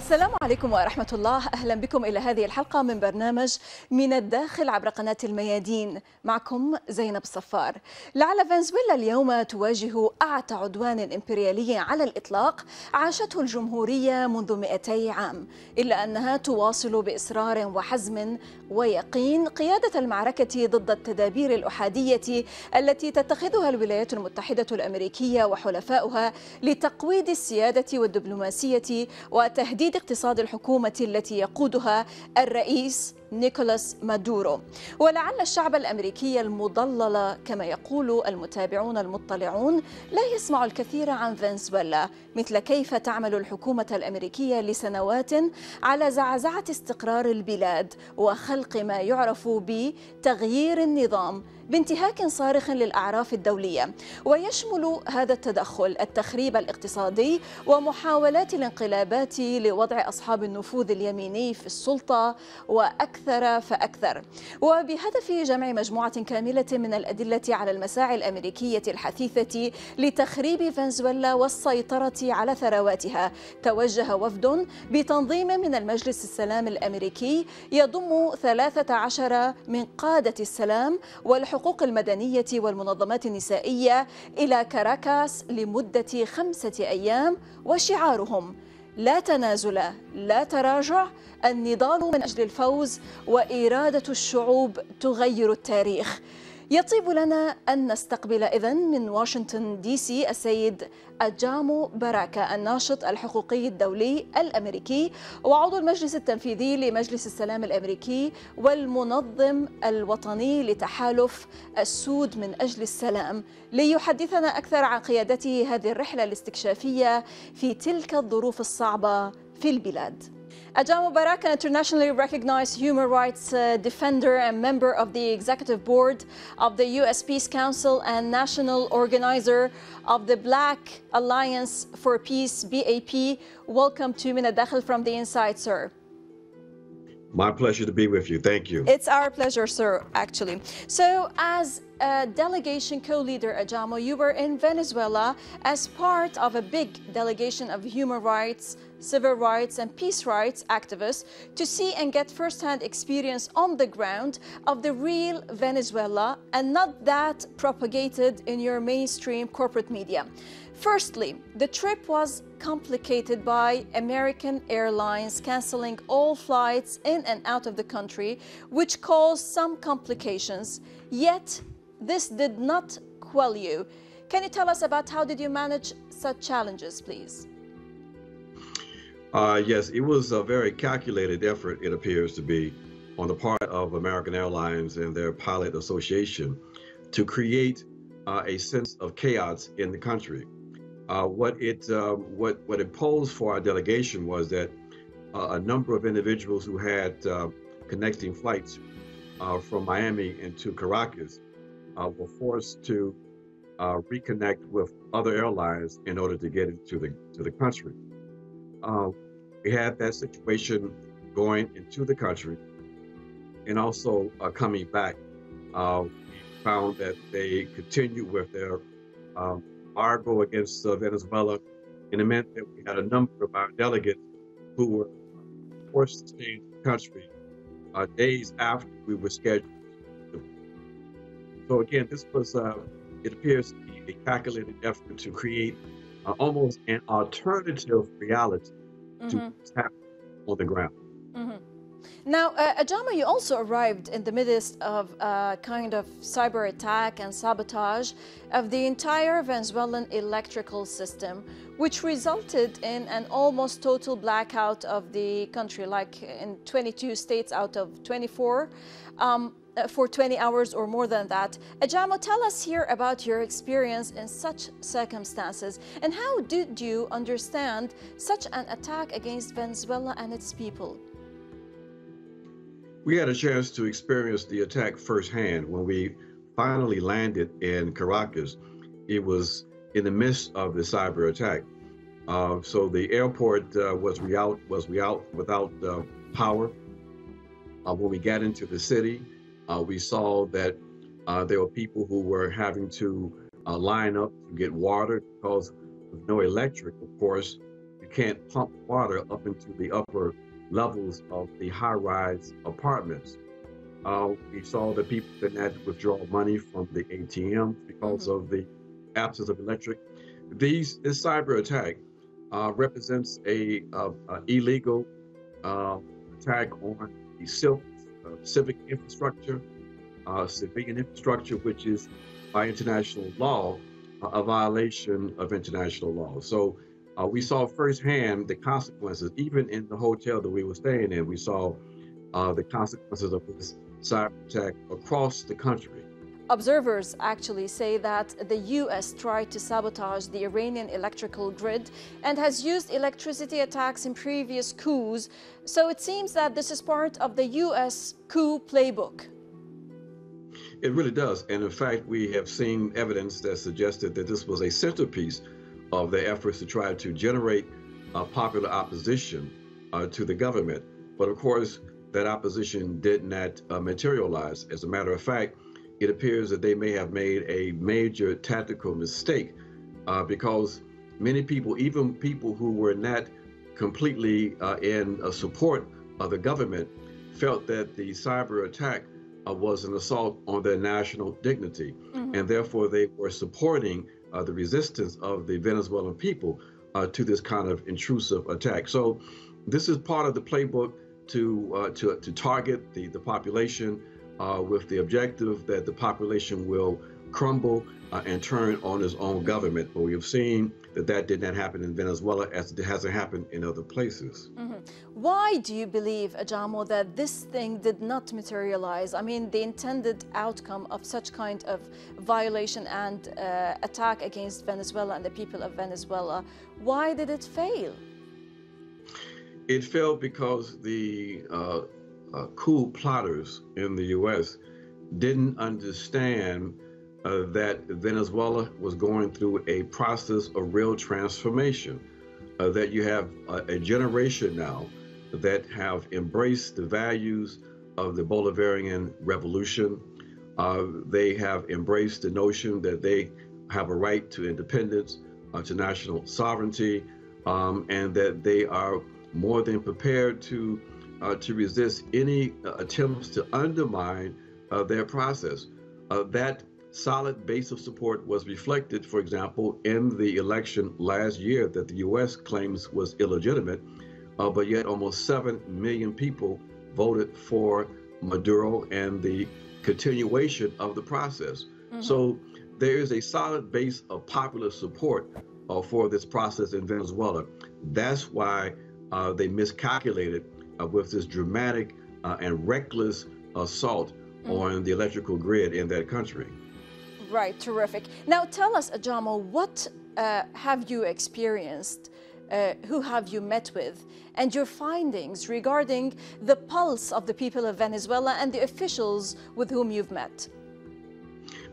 السلام عليكم ورحمة الله. أهلا بكم إلى هذه الحلقة من برنامج من الداخل عبر قناة الميادين. معكم زينب صفار. لعل فنزويلا اليوم تواجه أعتى عدوان إمبريالي على الإطلاق عاشته الجمهورية منذ 200 عام، إلا أنها تواصل بإصرار وحزم ويقين قيادة المعركة ضد التدابير الأحادية التي تتخذها الولايات المتحدة الأمريكية وحلفاؤها لتقويض السيادة والدبلوماسية وتهديد اقتصاد الحكومة التي يقودها الرئيس نيكولاس مادورو. ولعل الشعب الأمريكي المضلل كما يقول المتابعون المطلعون لا يسمع الكثير عن فنزويلا، مثل كيف تعمل الحكومة الأمريكية لسنوات على زعزعة استقرار البلاد وخلق ما يعرف بتغيير النظام بانتهاك صارخ للأعراف الدولية، ويشمل هذا التدخل التخريب الاقتصادي ومحاولات الانقلابات لوضع أصحاب النفوذ اليميني في السلطة وأكثر فأكثر، وبهدف جمع مجموعة كاملة من الأدلة على المساعي الأمريكية الحثيثة لتخريب فنزويلا والسيطرة على ثرواتها. توجه وفد بتنظيم من المجلس السلام الأميركي يضم 13 من قادة السلام والحقوق المدنية والمنظمات النسائية إلى كاراكاس لمدة 5 أيام، وشعارهم: لا تنازل، لا تراجع، النضال من أجل الفوز، وإرادة الشعوب تغير التاريخ. يطيب لنا أن نستقبل إذن من واشنطن دي سي السيد أجامو باراكا، الناشط الحقوقي الدولي الأميركي وعضو المجلس التنفيذي لمجلس السلام الأمريكي والمنظم الوطني لتحالف السود من أجل السلام، ليحدثنا أكثر عن قيادته هذه الرحلة الاستكشافية في تلك الظروف الصعبة في البلاد. Ajamo Barak, an internationally recognized human rights defender and member of the executive board of the U.S. Peace Council and national organizer of the Black Alliance for Peace, BAP. Welcome to Min al-Dakhil from the inside, sir. My pleasure to be with you. Thank you. It's our pleasure, sir, actually. So, as a delegation co-leader, Ajamo, you were in Venezuela as part of a big delegation of human rights, civil rights and peace rights activists to see and get first-hand experience on the ground of the real Venezuela and not that propagated in your mainstream corporate media. Firstly, the trip was complicated by American Airlines canceling all flights in and out of the country, which caused some complications. Yet, this did not quell you. Can you tell us about how did you manage such challenges, please? Yes, it was a very calculated effort, it appears to be, on the part of American Airlines and their pilot association to create a sense of chaos in the country. What it posed for our delegation was that a number of individuals who had connecting flights from Miami into Caracas were forced to reconnect with other airlines in order to get into the country. We had that situation going into the country and also coming back. We found that they continued with their embargo against Venezuela, and it meant that we had a number of our delegates who were forced to stay in the country days after we were scheduled. So again, this was, it appears to be a calculated effort to create almost an alternative reality to what's happening on the ground. Now, Ajamo, you also arrived in the midst of a kind of cyber attack and sabotage of the entire Venezuelan electrical system, which resulted in an almost total blackout of the country, like in 22 states out of 24. For 20 hours or more than that. Ajamo, tell us here about your experience in such circumstances, and how did you understand such an attack against Venezuela and its people? We had a chance to experience the attack firsthand. When we finally landed in Caracas, it was in the midst of the cyber attack. So the airport was without power. When we got into the city, we saw that there were people who were having to line up to get water because of no electric, of course. We can't pump water up into the upper levels of the high-rise apartments. We saw that people didn't have to withdraw money from the ATM because of the absence of electric. This cyber attack represents a illegal attack on the civic infrastructure, civilian infrastructure, which is by international law a violation of international law. So we saw firsthand the consequences, even in the hotel that we were staying in. We saw the consequences of this cyber attack across the country. Observers actually say that the U.S. tried to sabotage the Iranian electrical grid and has used electricity attacks in previous coups. So it seems that this is part of the U.S. coup playbook. It really does. And in fact, we have seen evidence that suggested that this was a centerpiece of their efforts to try to generate popular opposition to the government. But of course, that opposition did not materialize. As a matter of fact, it appears that they may have made a major tactical mistake because many people, even people who were not completely in support of the government, felt that the cyber attack was an assault on their national dignity. And therefore they were supporting the resistance of the Venezuelan people to this kind of intrusive attack. So this is part of the playbook to target the population with the objective that the population will crumble and turn on its own government. But we have seen that that did not happen in Venezuela as it hasn't happened in other places. Why do you believe, Ajamo, that this thing did not materialize? I mean, the intended outcome of such kind of violation and attack against Venezuela and the people of Venezuela, why did it fail? It failed because the coup plotters in the U.S. didn't understand that Venezuela was going through a process of real transformation, that you have a generation now that have embraced the values of the Bolivarian revolution. They have embraced the notion that they have a right to independence, to national sovereignty, and that they are more than prepared to resist any attempts to undermine their process. That solid base of support was reflected, for example, in the election last year that the U.S. claims was illegitimate, but yet almost 7 million people voted for Maduro and the continuation of the process. So there is a solid base of popular support for this process in Venezuela. That's why they miscalculated with this dramatic and reckless assault on the electrical grid in that country. Right, terrific. Now tell us, Ajamo, what have you experienced? Who have you met with? And your findings regarding the pulse of the people of Venezuela and the officials with whom you've met?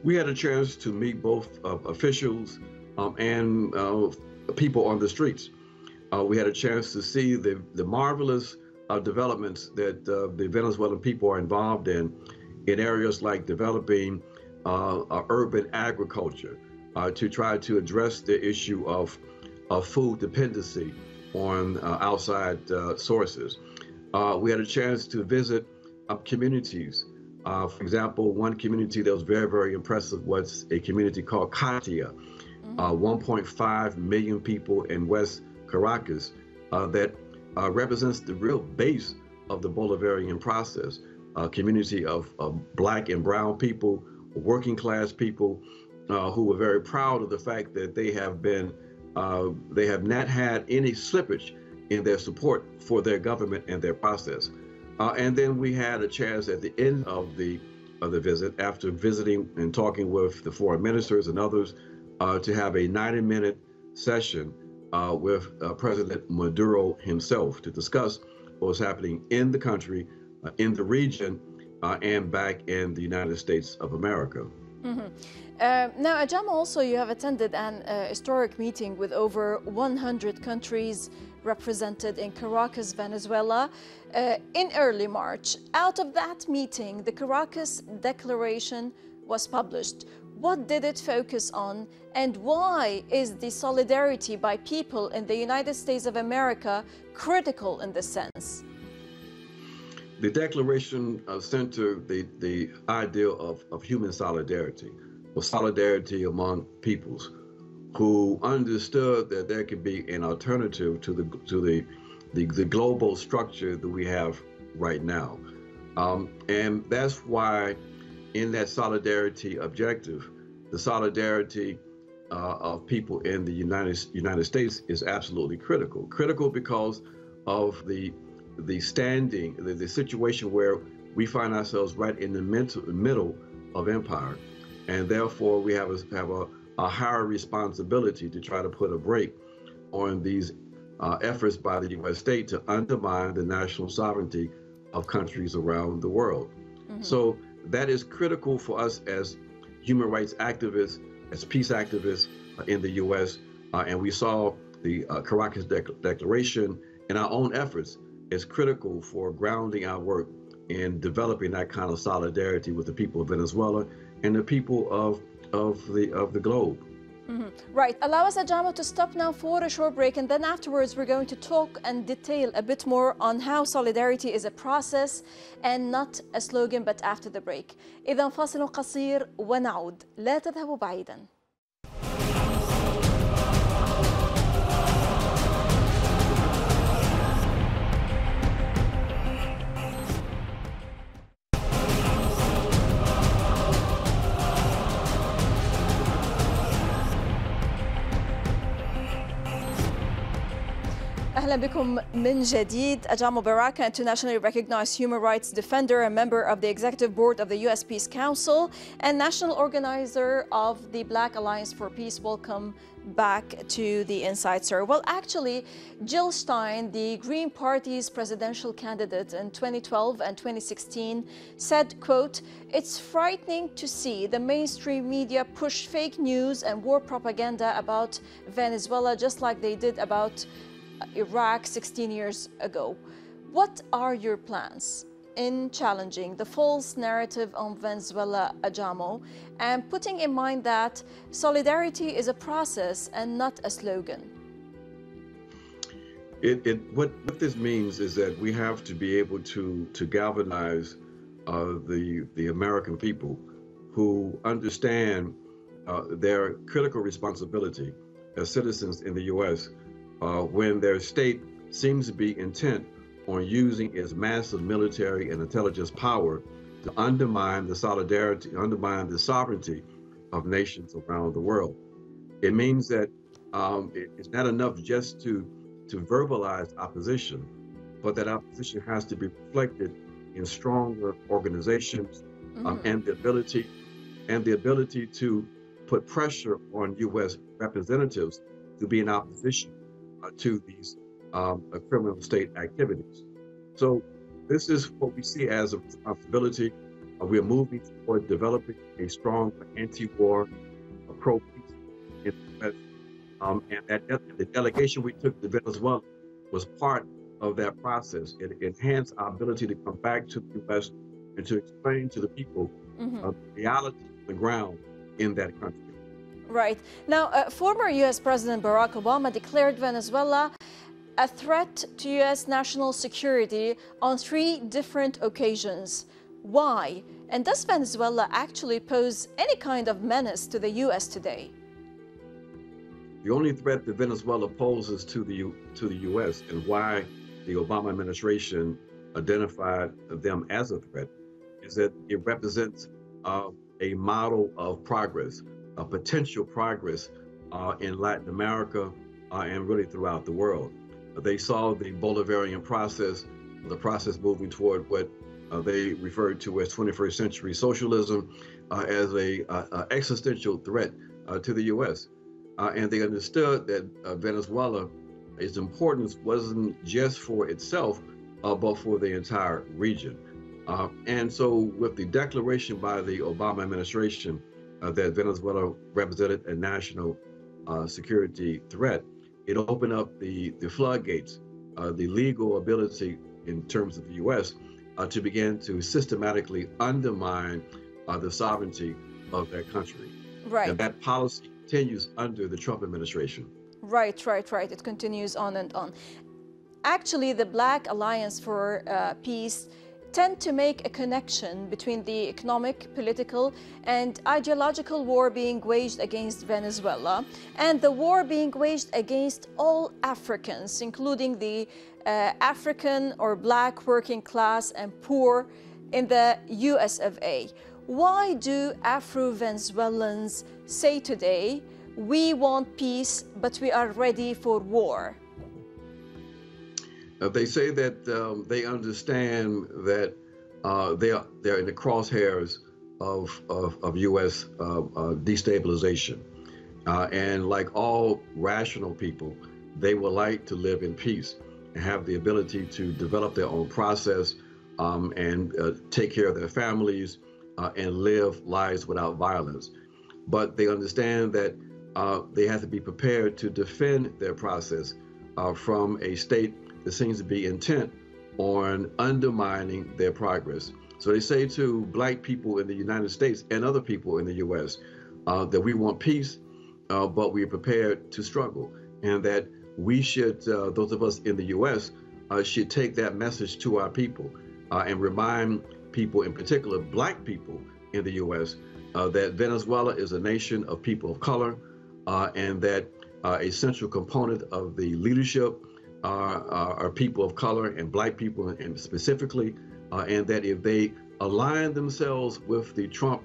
We had a chance to meet both officials and people on the streets. We had a chance to see the marvelous developments that the Venezuelan people are involved in areas like developing urban agriculture to try to address the issue of food dependency on outside sources. We had a chance to visit communities. For example, one community that was very, very impressive was a community called Katia, 1.5 million people in West Caracas that represents the real base of the Bolivarian process. A community of Black and brown people, working class people who were very proud of the fact that they have not had any slippage in their support for their government and their process. And then we had a chance at the end of the visit, after visiting and talking with the foreign ministers and others, to have a 90-minute session with President Maduro himself to discuss what was happening in the country, in the region, and back in the United States of America. Now, Ajamo, also you have attended an historic meeting with over 100 countries represented in Caracas, Venezuela, in early March. Out of that meeting, the Caracas Declaration was published. What did it focus on? And why is the solidarity by people in the United States of America critical in this sense? The Declaration centered the idea of human solidarity, or solidarity among peoples who understood that there could be an alternative to the global structure that we have right now. And that's why in that solidarity objective, the solidarity of people in the United States is absolutely critical. Critical because of the standing, the situation where we find ourselves right in the middle of empire, and therefore we have a higher responsibility to try to put a brake on these efforts by the U.S. state to undermine the national sovereignty of countries around the world. Mm-hmm. So that is critical for us as human rights activists, as peace activists in the U.S. And we saw the Caracas Declaration and our own efforts is critical for grounding our work in developing that kind of solidarity with the people of Venezuela and the people of the globe. Mm-hmm. Right. Allow us, Ajamo, to stop now for a short break, and then afterwards we're going to talk and detail a bit more on how solidarity is a process and not a slogan, but after the break. إذا فاصل قصير ونعود. لا تذهبوا بعيدا. أهلا بكم من جديد. أجامو باراكا, internationally recognized human rights defender, a member of the executive board of the U.S. Peace Council and national organizer of the Black Alliance for Peace. Welcome back to the Inside, sir. Well, actually, Jill Stein, the Green Party's presidential candidate in 2012 and 2016, said, quote, "It's frightening to see the mainstream media push fake news and war propaganda about Venezuela just like they did about Iraq 16 years ago. What are your plans in challenging the false narrative on Venezuela, Ajamo, and putting in mind that solidarity is a process and not a slogan?" What this means is that we have to be able to galvanize the American people who understand their critical responsibility as citizens in the U.S. When their state seems to be intent on using its massive military and intelligence power to undermine the solidarity, undermine the sovereignty of nations around the world. It means that it's not enough just to verbalize opposition, but that opposition has to be reflected in stronger organizations and the ability to put pressure on U.S. representatives to be in opposition to these criminal state activities. So this is what we see as a responsibility. We are moving toward developing a strong anti-war, pro-peace in the U.S. And the delegation we took to Venezuela was part of that process. It enhanced our ability to come back to the U.S. and to explain to the people the reality on the ground in that country. Right. Now, former U.S. President Barack Obama declared Venezuela a threat to U.S. national security on 3 different occasions. Why? And does Venezuela actually pose any kind of menace to the U.S. today? The only threat that Venezuela poses to the U.S. and why the Obama administration identified them as a threat is that it represents a model of progress, a potential progress in Latin America and really throughout the world. They saw the Bolivarian process, the process moving toward what they referred to as 21st century socialism as a existential threat to the U.S. And they understood that Venezuela, its importance wasn't just for itself, but for the entire region. And so with the declaration by the Obama administration that Venezuela represented a national security threat, it opened up the floodgates, the legal ability in terms of the U.S. To begin to systematically undermine the sovereignty of that country. Right. And that policy continues under the Trump administration. Right. It continues on and on. Actually, the Black Alliance for Peace tend to make a connection between the economic, political, and ideological war being waged against Venezuela and the war being waged against all Africans, including the African or Black working class and poor in the US of A. Why do Afro-Venezuelans say today, we want peace, but we are ready for war? They say that they understand that they're in the crosshairs of U.S. Destabilization. And like all rational people, they would like to live in peace and have the ability to develop their own process and take care of their families and live lives without violence. But they understand that they have to be prepared to defend their process from a state that seems to be intent on undermining their progress. So they say to Black people in the United States and other people in the U.S. That we want peace, but we are prepared to struggle, and that we should, those of us in the U.S., should take that message to our people and remind people, in particular Black people in the U.S., that Venezuela is a nation of people of color, and that a central component of the leadership are people of color and Black people, and specifically, and that if they align themselves with the Trump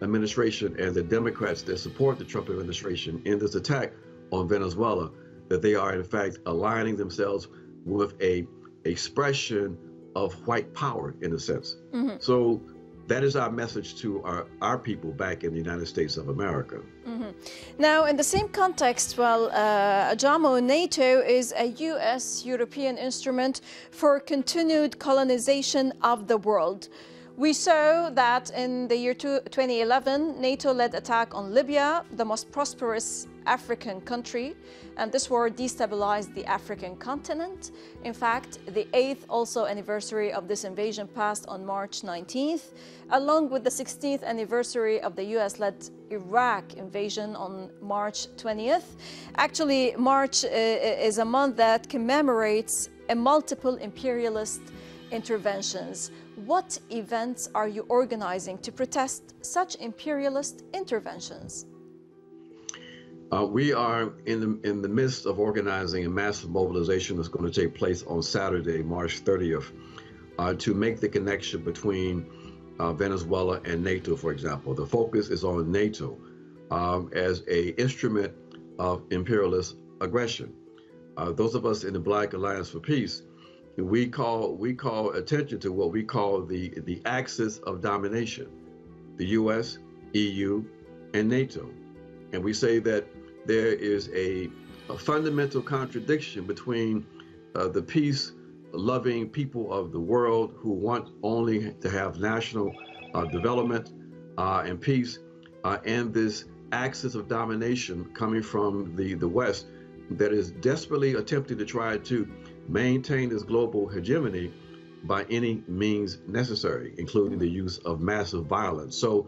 administration and the Democrats that support the Trump administration in this attack on Venezuela, that they are in fact aligning themselves with a expression of white power, in a sense. Mm-hmm. So that is our message to our people back in the United States of America. Mm-hmm. Now, in the same context, Ajamo, NATO is a US European instrument for continued colonization of the world. We saw that in the year 2011, NATO led attack on Libya, the most prosperous African country, and this war destabilized the African continent. In fact, the 8th also anniversary of this invasion passed on March 19th, along with the 16th anniversary of the US-led Iraq invasion on March 20th. Actually, March is a month that commemorates multiple imperialist interventions. What events are you organizing to protest such imperialist interventions? We are in the midst of organizing a massive mobilization that's going to take place on Saturday, March 30th, to make the connection between Venezuela and NATO, for example. The focus is on NATO as an instrument of imperialist aggression. Those of us in the Black Alliance for Peace, we call attention to what we call the axis of domination, the US, EU, and NATO. And we say that there is a fundamental contradiction between the peace-loving people of the world who want only to have national development and peace, and this axis of domination coming from the West that is desperately attempting to try to maintain this global hegemony by any means necessary, including the use of massive violence. So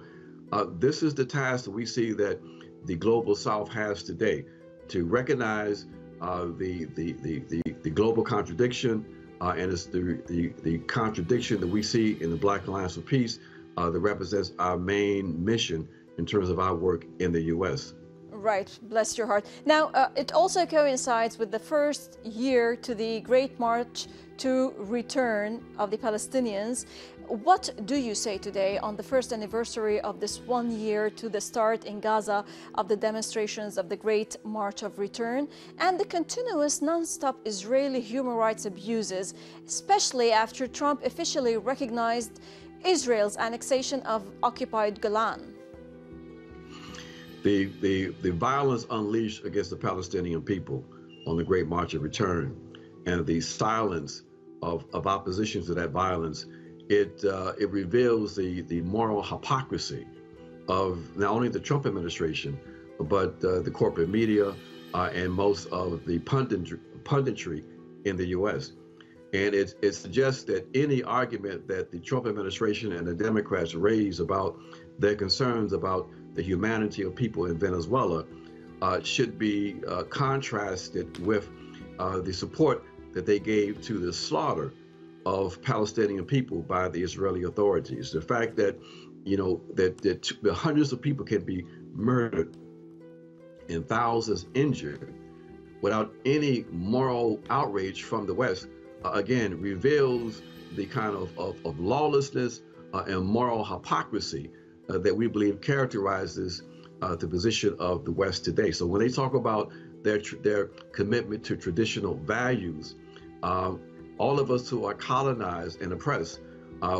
this is the task that we see that the global South has today, to recognize the global contradiction, and it's the contradiction that we see in the Black Alliance for Peace that represents our main mission in terms of our work in the U.S. Right, bless your heart. Now, it also coincides with the first year to the Great March to Return of the Palestinians. What do you say today on the first anniversary of this 1 year to the start in Gaza of the demonstrations of the Great March of Return and the continuous non-stop Israeli human rights abuses, especially after Trump officially recognized Israel's annexation of occupied Golan? The violence unleashed against the Palestinian people on the Great March of Return and the silence of opposition to that violence, it reveals the moral hypocrisy of not only the Trump administration, but the corporate media and most of the punditry in the U.S. And it suggests that any argument that the Trump administration and the Democrats raise about their concerns about the humanity of people in Venezuela should be contrasted with the support that they gave to the slaughter of Palestinian people by the Israeli authorities. The fact that, that hundreds of people can be murdered and thousands injured without any moral outrage from the West, again, reveals the kind of lawlessness and moral hypocrisy that we believe characterizes the position of the West today. So when they talk about their commitment to traditional values, all of us who are colonized and oppressed,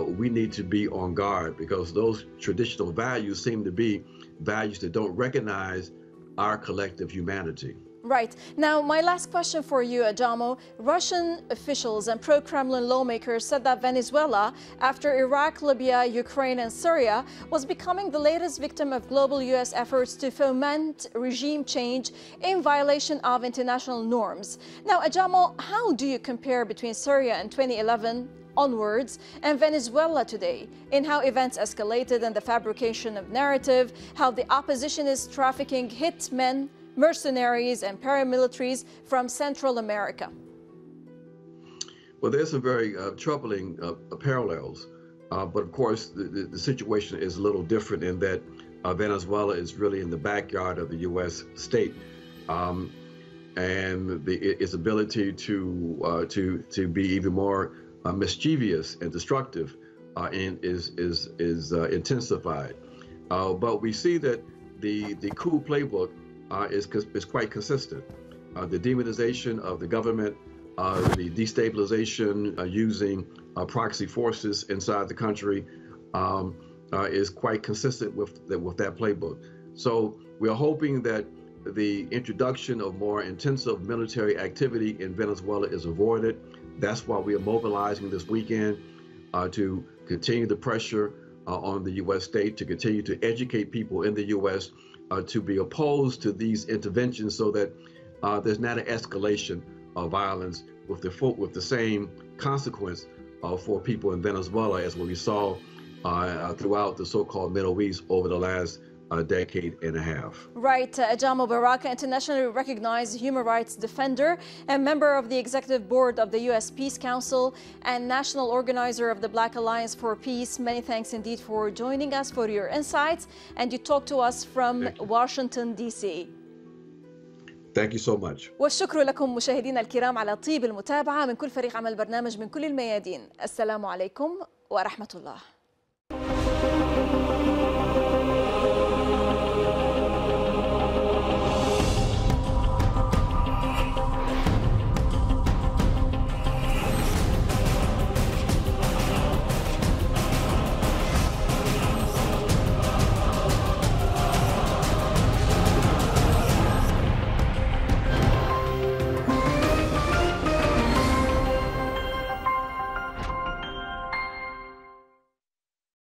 we need to be on guard, because those traditional values seem to be values that don't recognize our collective humanity. Right. Now, my last question for you, Ajamo. Russian officials and pro-Kremlin lawmakers said that Venezuela, after Iraq, Libya, Ukraine, and Syria, was becoming the latest victim of global U.S. efforts to foment regime change in violation of international norms. Now, Ajamo, how do you compare between Syria in 2011 onwards and Venezuela today, in how events escalated and the fabrication of narrative, how the opposition is trafficking hitmen, mercenaries and paramilitaries from Central America? Well, there's some very troubling parallels, but of course the situation is a little different in that Venezuela is really in the backyard of the U.S. state, and its ability to be even more mischievous and destructive is intensified. But we see that the Coup Playbook is quite consistent. The demonization of the government, the destabilization using proxy forces inside the country is quite consistent with that playbook. So we are hoping that the introduction of more intensive military activity in Venezuela is avoided. That's why we are mobilizing this weekend to continue the pressure on the U.S. state, to continue to educate people in the U.S. To be opposed to these interventions, so that there's not an escalation of violence with the same consequence for people in Venezuela as what we saw throughout the so-called Middle East over the last decade and a half. Right. Ajamo Barakah, internationally recognized human rights defender and member of the executive board of the U.S. Peace Council and national organizer of the Black Alliance for Peace. Many thanks indeed for joining us, for your insights, and you talk to us from Washington, D.C. Thank you so much. والشكر لكم مشاهدينا الكرام على طيب المتابعة من كل فريق عمل برنامج من كل الميادين. السلام عليكم ورحمة الله.